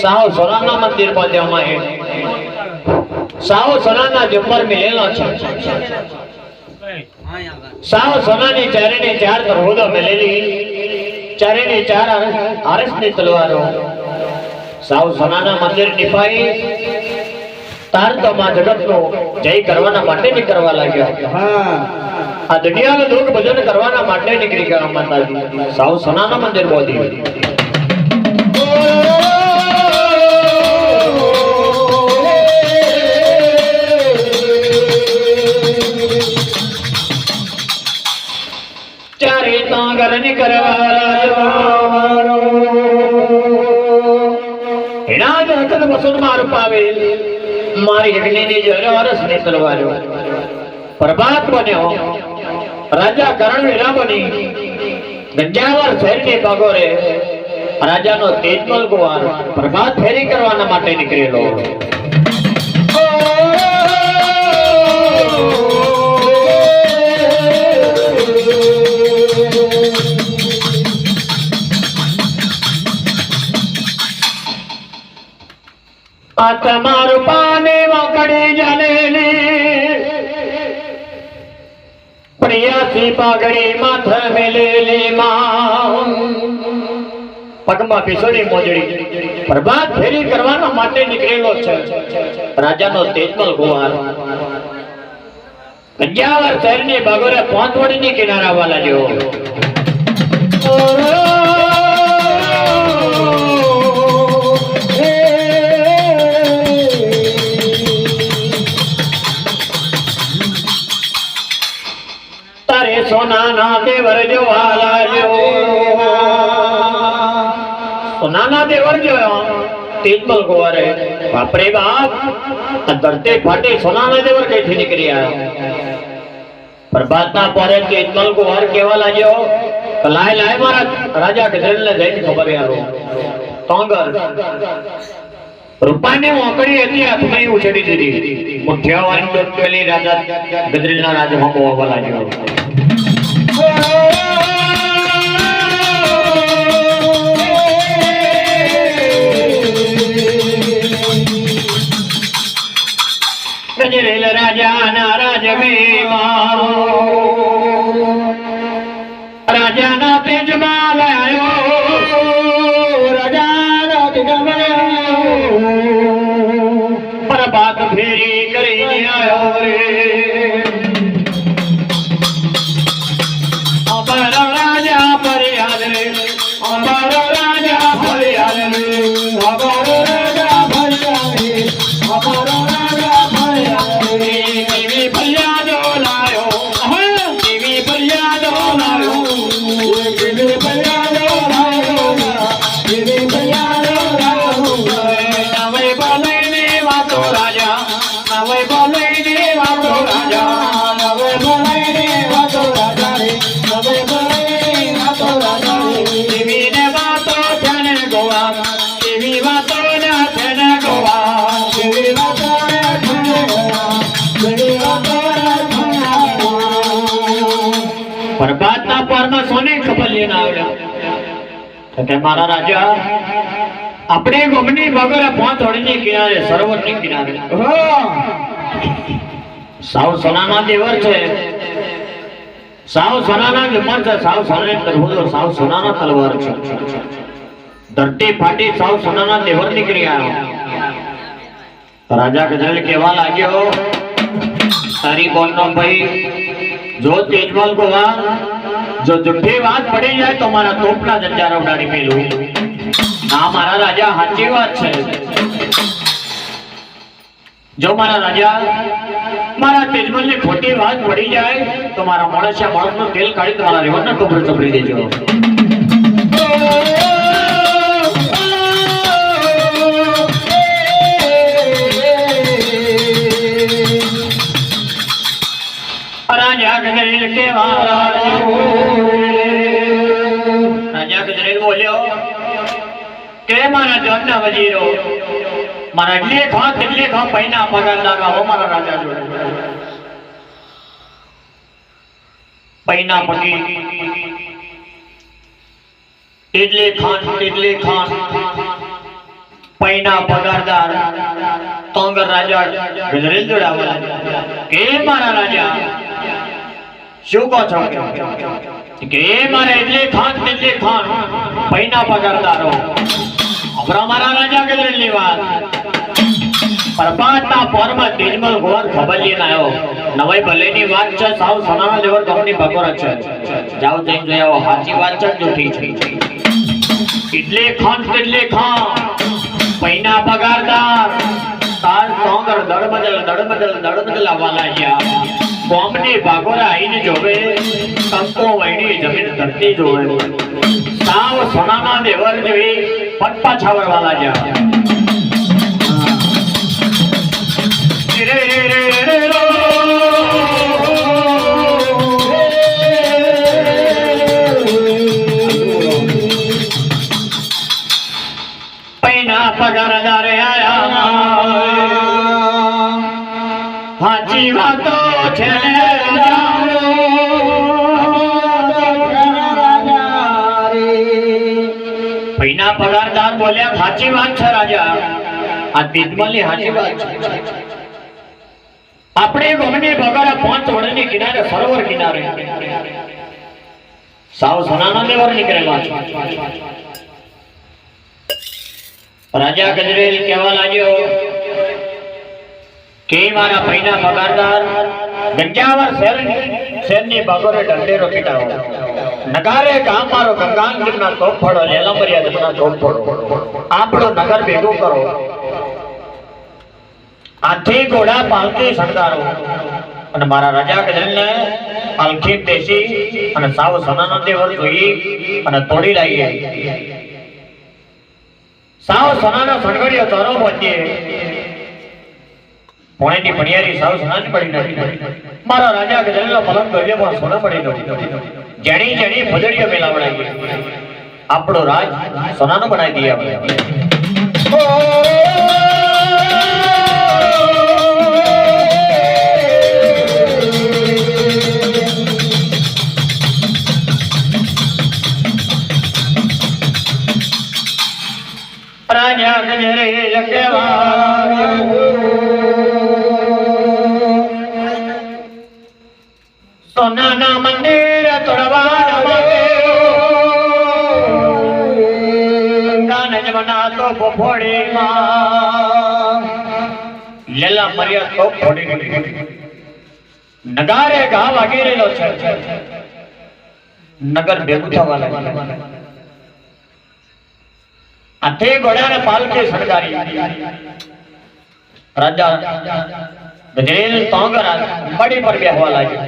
સાવ સોનાના મંદિર બાંધ્યામાં સાવ સોનાના જબ્બર મિલેલો છે સાવ સોનાની ચારેની ચાર તરહોદો મિલેલી ચારેની ચાર આરસની તલવારો સાવ સોનાના મંદિર નિભાઈ તાર તો માં જગતનો જય કરવાના માટે ની કરવા લાગ્યો આ દુનિયાનું દુઃખ ભજન કરવાના માટે નીકળી ગયા માતાજી સાવ સોનાના મંદિર બોધી ચારે તાંગર ની કરવારો એના જગત વસુન માર પાવે મારી યજ્ઞની જરસ ને તલવારો પ્રભાત બન્યો રાજા કરણ વીરા બની ગંજાવર શહેરની ભાગોરે રાજાનો તેજમલ કુંવર પ્રભાત ફેરી કરવાના માટે નીકળેલો આ તમારું પાને વાકડી જલેલી પ્રિયાસી પાઘડી માથે મેલેલી માં પગમાં પીસોડી મોજડી પ્રભાત ફેરી કરવાના માટે નીકળેલો છે રાજાનો તેજમલ કુંવર ગંજાવર શહેરની બાગોરે પોંચવડીની કિનારા વાલા જેવો સોનાના દેવર જોવાલા જો સોનાના દેવર જોયો તેજમલ કુંવરે બાપરે બાપ ધરતી ફાટી સોનાના દેવર કઈથી નીકળી આવ્યા પ્રભાતના પોરે તેજમલ કુંવર કેવા લાગ્યો લાય લાય મારા રાજા ગજરેલને જઈને ખબર યારો તોંગર રૂપાની મોકડી હતી હાથમાં ઉછેડી દીધી મુઠ્ઠિયાવાળી પેલી રાજા ગજરેલના રાજમાં હોવા લાગ્યો ગજરેલ રાજાના રાજવીમાં રાજાના તેજમાં આવ્યો રાજાના તેજમાં પ્રભાત ફેરી કરીને આવ્યો રે પ્રભાતના પરમાં સોને ખબર લઈને આવ્યા કે મારા રાજા આપણે ગમની વગર પોંચવડીની કિનારે સરોવરની કિનારે સાવ સોનાના દેવર છે સાવ સોનાના જમર છે સાવ સોનાની તલવારો સાવ સોનાના તલવાર છે ધરતી ફાટી સાવ સોનાના દેવર નીકળી આવ્યો રાજા ગજરેલ કેવા લાગ્યો તારી બોલનો ભાઈ જો તેજમલ કુંવર જો જુઠ્ઠી વાત પડી જાય તો મારા તોપના જંજારા ઉડાડી મેલું ના મારા રાજા સાચી વાત છે જો મારા રાજા મારા તેજમલ ની ખોટી વાત પડી જાય તો મારા મોણસિયા માણસનું તેલ કાઢી તમારા રેવણના ટોપરે ચોપડી દેજો રાજા ગજરેલ કેવા રાજા ગજરેલ બોલ્યો કે મારા જોનના વજીરો મારા એટલે ખા પૈના પગાર લાગાવો મારા રાજા જોડે પૈના પગી એટલે ખાન પૈના પગારદાર તોંગર રાજા ગજરેલ જોડાવા કે મારા રાજા શું કહો છો કે મારે એટલે ખાન પૈના પગારદારો હમણાં મારા રાજા ગજરેલ ની વાત પરપાટના પોરમાં તેજમલ ગોર ખબર લઈને આવ્યો નવાઈ ભલેની વાત છે સાવ સનાના લેવર કંપની બકોર છે જાઓ જઈને જોઈ આવો સાચી વાત છે જૂઠી છે એટલે ખાન પૈના પગારદાર તાર સોંગર દડબદલ આવવા લાગ્યા કોમની ભાગોરા આઈને જોવે કંકો વૈણી જમીન ધરતી જોવે સાવ સોનાના લેવર જોઈ પટપા છાવરવા લાગ્યા પૈના પગારદાર આયા હાચી વાતો છે પૈના પગારદાર બોલ્યા સાચી વાત છે રાજા આ તિજમલની સાચી વાત છે આપણે ગમની બગાડા 5 વડની કિનારે સરોવર કિનારે સાવ સોનાના લેવર નીકળેલા છે રાજા ગજરેલ કહેવા લાગ્યો કે મારા પૈના પગારદાર ગંજાવર શહેરની બાગોરે ઢંઢેરો પીટાવો નગારે ગામ મારો ગંગાન જીવના તોપ ફોડો લેલામરિયા જીવના તોપ ફોડો આપણો નગર ભેગું કરો આથી ઘોડા પાલકી શણગારો અને મારા રાજા ગજરેલને પાલખી બેસી અને સાવ સોનાનો દેવર જોઈ અને તોડી લાવીએ સાવ સોનાનો સણગડિયો તોરો પહોંચીએ પોણેની પણિયારી સાવ સોનાની પડી નથી મારા રાજા ગજરેલનો પલંગ ગળ્યો પણ સોના પડી નથી જણી ભજડીઓ મેલાવડાવી આપણો રાજ સોનાનો બનાવી દઈએ આપણે રાજા ગજરેલ કહેવાય સોનાના મંદિર તોડવાના ગાન જમના તો ફોડી લેલા મર્યા તો ફોડી નગારે ગા વાગી રહેલો છે નગર ભેગું થવા લાગ્યું આથે ઘોડાને પાલખી શણગારી રાજા ગજરેલ તોંગર પડી પર બેહવા લાગ્યો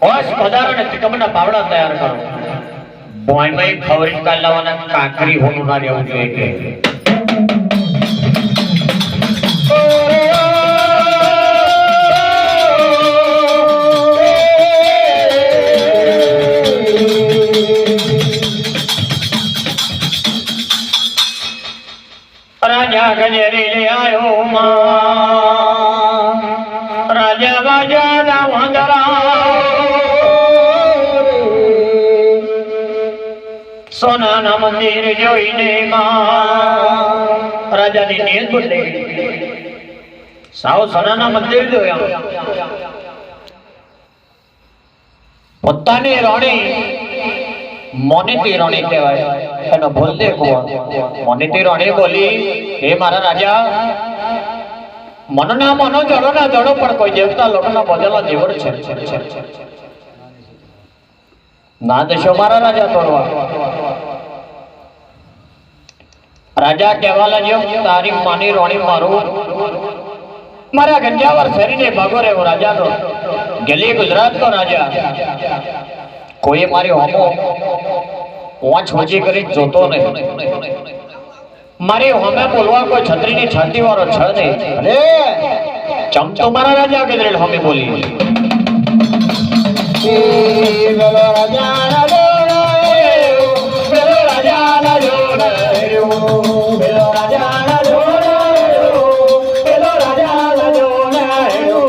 ઓસ પધારોને તિકમના પાવડા તૈયાર કરો બોયમાં ખવરી કાલાવાના કાકરી હોનું ના રહેવું જોઈએ રાજા ગજરેલ આયો માં રાજા બાજાના વાંદરા સોનાના મંદિર જોઈને માં રાજાની નીંદ બદલી સાવ સોનાના મંદિર જોયા પોતાની રાણી મોનીતી રાણી કહેવાય એનો બોલતે કુવા મોનીતી રાણી બોલી હે મારા રાજા મનના મનો જડો ના જડો પણ કોઈ દેવતા લોકોના બદલા જીવન છે ના દેશો મારા રાજા તોડવા રાજા કહેવા લાગ્યો તારી માની રોણી મારું મારા ગંજાવર શરીને ભાગો રહ્યો રાજાનો ગલી ગુજરાત નો રાજા કોઈ મારી હોમો વાંચ હોજી કરી જોતો નહીં મારી હોમે બોલવા કોઈ છત્રીની છાતી વાળો છે નહીં અરે ચમતો મારા રાજા ગજરેલ હોમે બોલી પેલો રાજા ના જોડાયો પેલો રાજા ના જોડાયો પેલો રાજા ના જોડાયો પેલો રાજા ના જોડાયો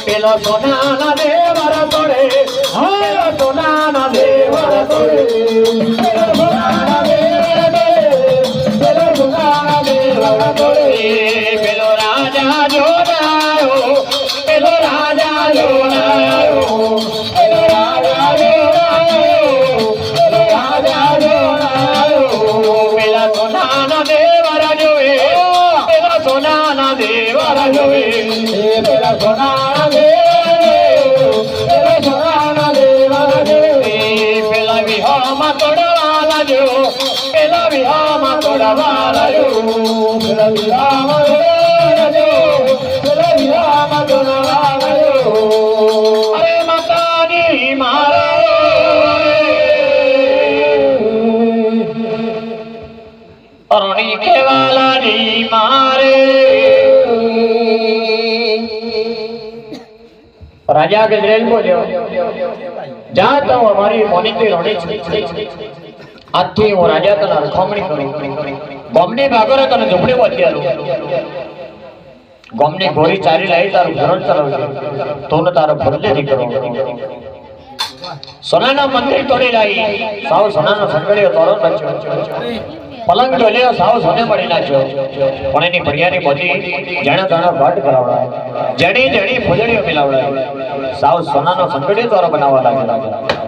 પેલો સોના ના દેવર તોડે હા સોના ના દેવર તોડે પેલો સોના ના દેવર પેલો સોના ના પેલો રાજા જોડાયો પેલો રાજા જોડાયો પેલો રાજા જોડાયો પેલો રાજા જોડાયો પેલા સોનાના દેવરા જોવે પેલા સોનાના દેવરા જોવે પેલા સોનાના પેલા સોનાના દેવરા જોવે પેલા વિહામાં તોડવાલા જો પેલા વિહામાં તોડવાલા જો પેલા વિહામાં તોડવાલા જો પેલા વિહામાં તોડવાલા જો અરે માતાની મારે અરણી કેવાલાની મારે રાજા ગજરેલ બોલ્યો જા તો અમારી મોનીતી રોણી છે આજથી હું રાજા તને રખમણી કરું ગોમની ભાગોરે તને ઝૂંપડી પહોંચ્યા ગોમની ગોરી ચારી લાવી તારું ઘર ચલાવશે તો ને તારો ભરલે દીકરો સોનાના મંદિર તોડી લાવી સાવ સોનાનો સંગળીઓ તોરો બચ્યો પલંગ ડોલ્યો સાવ સોને મળી નાખ્યો પણ એની ભરિયાની બધી જાણે તાણા ભાટ કરાવડાય જણી જણી ફૂલડીઓ મિલાવડાય સાવ સોનાનો સંગળીઓ તોરો બનાવવા લાગ્યો